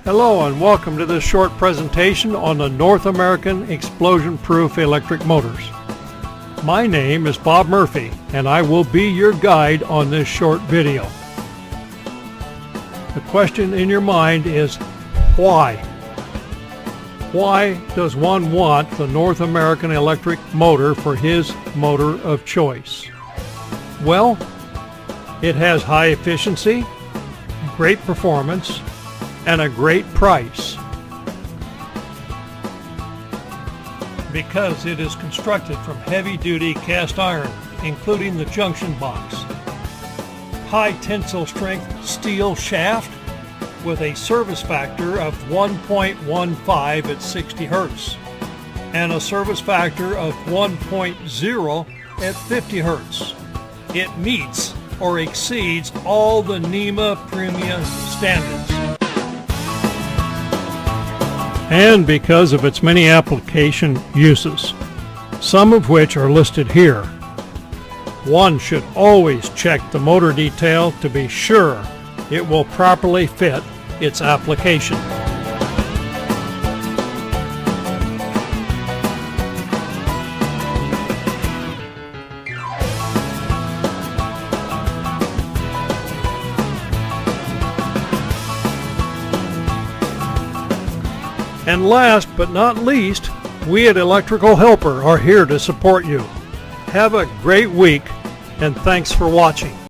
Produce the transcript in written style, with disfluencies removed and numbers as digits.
Hello and welcome to this short presentation on the North American explosion-proof electric motors. My name is Bob Murphy and I will be your guide on this short video. The question in your mind is why? Why does one want the North American electric motor for his motor of choice? Well, it has high efficiency, great performance, and a great price. Because it is constructed from heavy-duty cast iron, including the junction box, high tensile strength steel shaft with a service factor of 1.15 at 60 Hertz and a service factor of 1.0 at 50 Hertz. It meets or exceeds all the NEMA premium standards. And because of its many application uses, some of which are listed here. One should always check the motor detail to be sure it will properly fit its application. And last but not least, we at Electrical Helper are here to support you. Have a great week and thanks for watching.